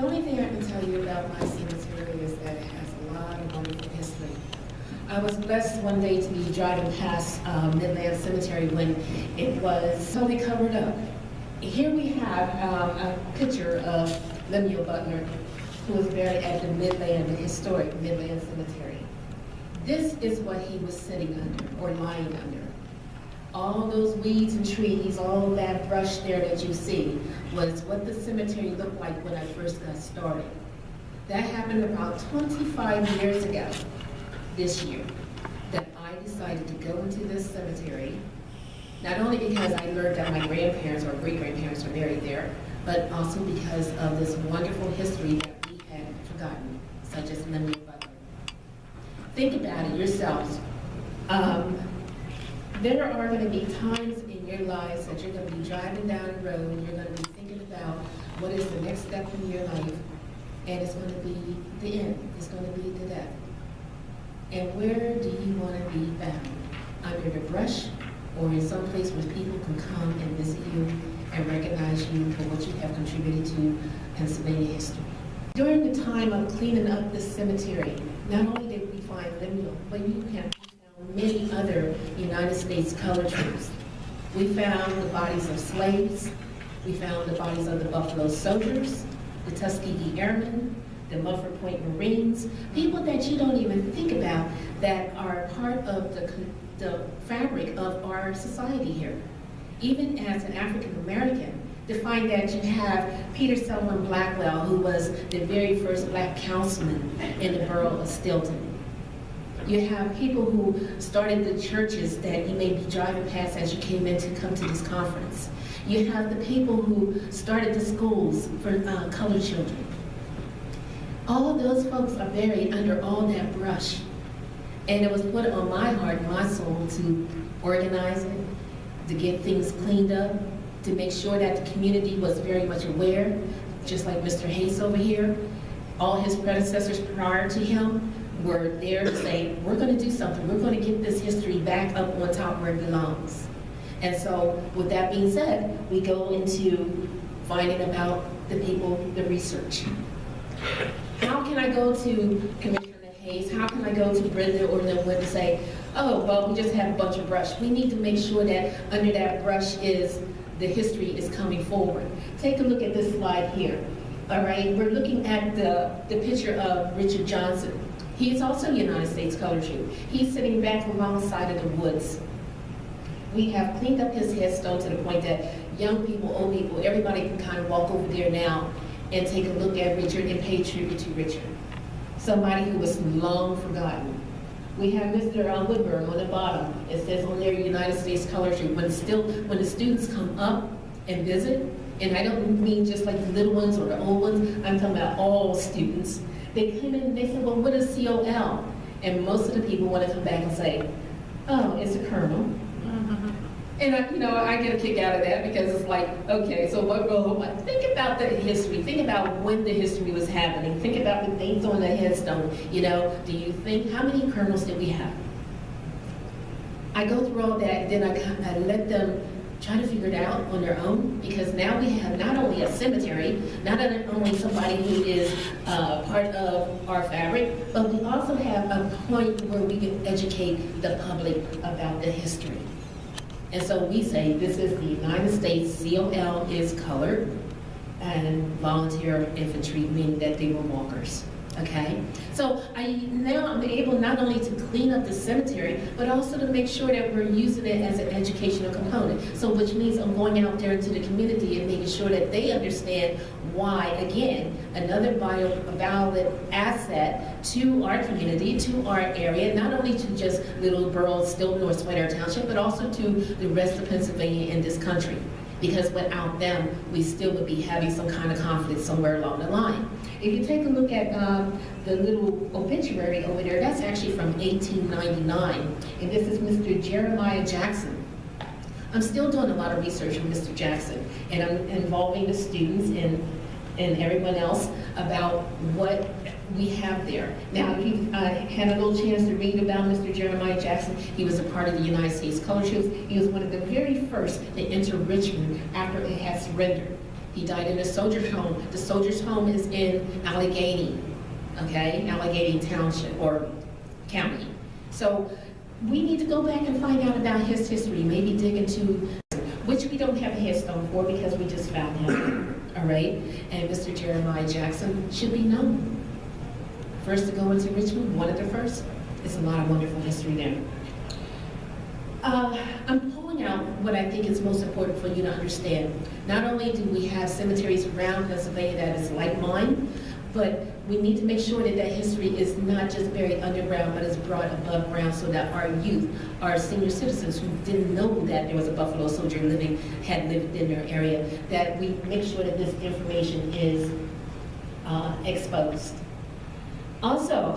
The only thing I can tell you about my cemetery is that it has a lot of wonderful history. I was blessed one day to be driving past Midland Cemetery when it was totally covered up. Here we have a picture of Lemuel Butler, who was buried at the historic Midland Cemetery. This is what he was sitting under, or lying under. All those weeds and trees, all that brush there that you see, was what the cemetery looked like when I first got started. That happened about 25 years ago, this year, that I decided to go into this cemetery, not only because I learned that my grandparents or great-grandparents were buried there, but also because of this wonderful history that we had forgotten, such as Lemuel Butler. Think about it yourselves. There are going to be times in your lives that you're going to be driving down the road and you're going to be thinking about what is the next step in your life, and it's going to be the end. It's going to be the death. And where do you want to be found? Under the brush, or in some place where people can come and visit you and recognize you for what you have contributed to Pennsylvania history? During the time of cleaning up the cemetery, not only did we find Lemuel, but we found many other United States colored troops. We found the bodies of slaves. We found the bodies of the Buffalo Soldiers, the Tuskegee Airmen, the Mufford Point Marines, people that you don't even think about that are part of the fabric of our society here. Even as an African American, to find that you have Peter Selwyn Blackwell, who was the very first black councilman in the borough of Stilton. You have people who started the churches that you may be driving past as you came in to come to this conference. You have the people who started the schools for colored children. All of those folks are buried under all that brush. And it was put on my heart and my soul to organize it, to get things cleaned up, to make sure that the community was very much aware, just like Mr. Hayes over here. All his predecessors prior to him were there to say, we're going to do something. We're going to get this history back up on top where it belongs. And so, with that being said, we go into finding about the people, the research. How can I go to Commissioner Hayes? How can I go to Brenda or Linwood and say, oh, well, we just have a bunch of brush. We need to make sure that under that brush is the history is coming forward. Take a look at this slide here. All right, we're looking at the picture of Richard Johnson. He is also a United States colored troop. He's sitting back alongside of the woods. We have cleaned up his headstone to the point that young people, old people, everybody can kind of walk over there now and take a look at Richard and pay tribute to Richard. Somebody who was long forgotten. We have Mr. Woodburn on the bottom. It says on there United States colored troop. When the students come up and visit, and I don't mean just like the little ones or the old ones, I'm talking about all students. They come in and they say, well, what is COL? And most of the people want to come back and say, oh, it's a colonel. And I get a kick out of that because it's like, okay, so what? Think about the history. Think about when the history was happening. Think about the dates on the headstone. Do you think, how many colonels did we have? I go through all that, then I let them try to figure it out on their own, because now we have not only a cemetery, not only somebody who is part of our fabric, but we also have a point where we can educate the public about the history. And so we say this is the United States, COL is colored, and volunteer infantry, meaning that they were walkers. Okay? So now I'm able not only to clean up the cemetery, but also to make sure that we're using it as an educational component. So which means I'm going out there into the community and making sure that they understand why, again, another valuable asset to our community, to our area, not only to just little boroughs, still North Sweater Township, but also to the rest of Pennsylvania and this country. Because without them, we still would be having some kind of conflict somewhere along the line. If you take a look at the little obituary over there, that's actually from 1899. And this is Mr. Jeremiah Jackson. I'm still doing a lot of research on Mr. Jackson, and I'm involving the students and everyone else about what we have there. Now, if you had a little chance to read about Mr. Jeremiah Jackson, he was a part of the United States Colored Troops. He was one of the very first to enter Richmond after it had surrendered. He died in a soldier's home. The soldier's home is in Allegheny, okay? Allegheny Township or county. So we need to go back and find out about his history, maybe dig into, which we don't have a headstone for because we just found him, all right? And Mr. Jeremiah Jackson should be known. First to go into Richmond, one of the first. It's a lot of wonderful history there. I'm pulling out what I think is most important for you to understand. Not only do we have cemeteries around Pennsylvania that is like mine, but we need to make sure that that history is not just buried underground, but is brought above ground so that our youth, our senior citizens who didn't know that there was a Buffalo Soldier had lived in their area, that we make sure that this information is exposed. Also,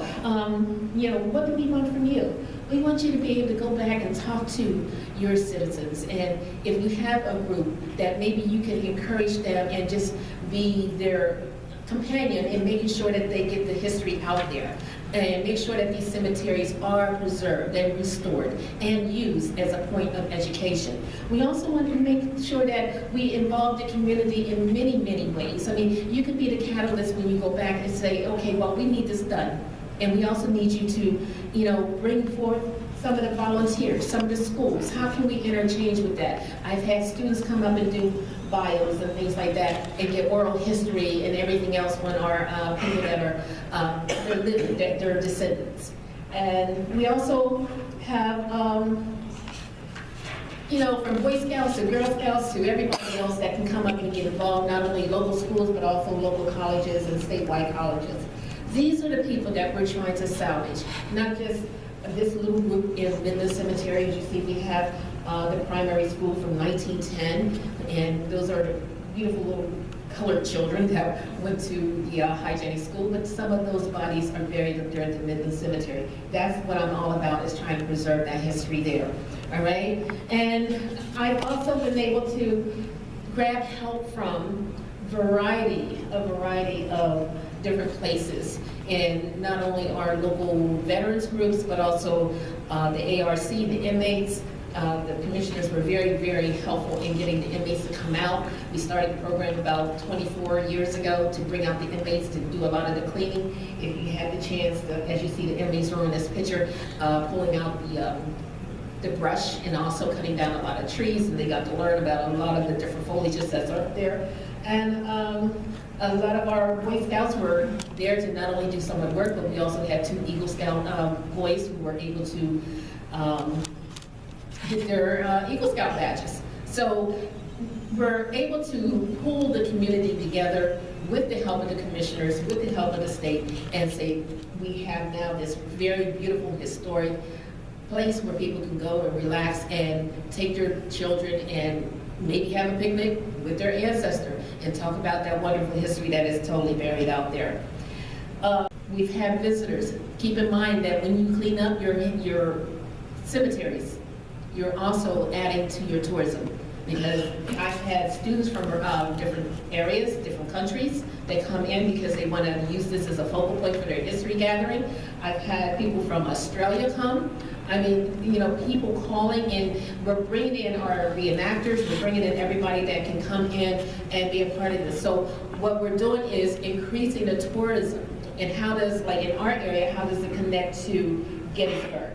you know, what do we want from you? We want you to be able to go back and talk to your citizens. And if you have a group that maybe you can encourage them and just be their companion in making sure that they get the history out there and make sure that these cemeteries are preserved and restored and used as a point of education. We also want to make sure that we involve the community in many, many ways. I mean, you could be the catalyst when you go back and say, okay, well, we need this done. And we also need you to, you know, bring forth some of the volunteers, some of the schools. How can we interchange with that? I've had students come up and do bios and things like that and get oral history and everything else on our people that are they're living, that they're descendants. And we also have, you know, from Boy Scouts to Girl Scouts to everybody else that can come up and get involved, not only local schools, but also local colleges and statewide colleges. These are the people that we're trying to salvage, not just this little group in Midland Cemetery. As you see, we have the primary school from 1910, and those are the beautiful little colored children that went to the hygienic school, but some of those bodies are buried up there at the Midland Cemetery. That's what I'm all about, is trying to preserve that history there, all right? And I've also been able to grab help from a variety of different places, and not only our local veterans groups, but also the ARC, the inmates. The commissioners were very, very helpful in getting the inmates to come out. We started the program about 24 years ago to bring out the inmates to do a lot of the cleaning. If you have the chance, as you see the inmates are in this picture, pulling out the brush and also cutting down a lot of trees, and they got to learn about a lot of the different foliages that's up there. And a lot of our Boy Scouts were there to not only do some of the work, but we also had 2 Eagle Scout boys who were able to get their Eagle Scout badges. So we're able to pull the community together with the help of the commissioners, with the help of the state, and say we have now this very beautiful historic place where people can go and relax and take their children and maybe have a picnic with their ancestor and talk about that wonderful history that is totally buried out there. We've had visitors. Keep in mind that when you clean up your cemeteries, you're also adding to your tourism, because I've had students from different areas, different countries, that come in because they want to use this as a focal point for their history gathering. I've had people from Australia come. I mean, you know, people calling in. We're bringing in our reenactors, we're bringing in everybody that can come in and be a part of this. So what we're doing is increasing the tourism. And how does, like in our area, how does it connect to Gettysburg?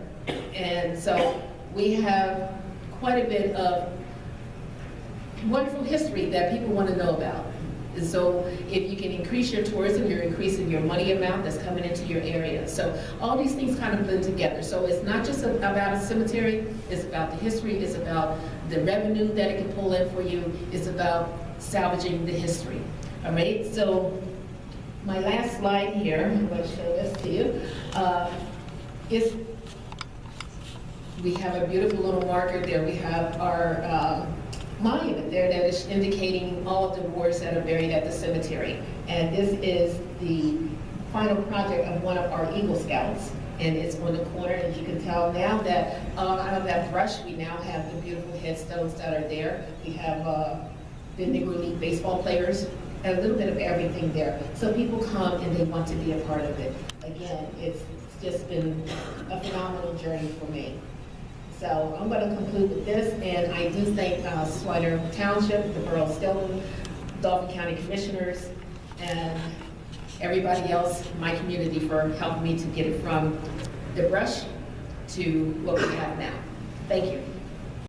And so we have quite a bit of wonderful history that people want to know about. And so if you can increase your tourism, you're increasing your money amount that's coming into your area. So all these things kind of blend together. So it's not just about a cemetery, it's about the history, it's about the revenue that it can pull in for you, it's about salvaging the history. All right, so my last slide here, I'm going to show this to you, is we have a beautiful little marker there. We have our monument there that is indicating all of the wars that are buried at the cemetery. And this is the final project of one of our Eagle Scouts. And it's on the corner, and you can tell now that out of that brush, we now have the beautiful headstones that are there. We have the Negro League baseball players, a little bit of everything there. So people come and they want to be a part of it. Again, it's just been a phenomenal journey for me. So I'm going to conclude with this, and I do thank Slider Township, the Borough of Stoughton, Dauphin County Commissioners, and everybody else, my community, for helping me to get it from the brush to what we have now. Thank you.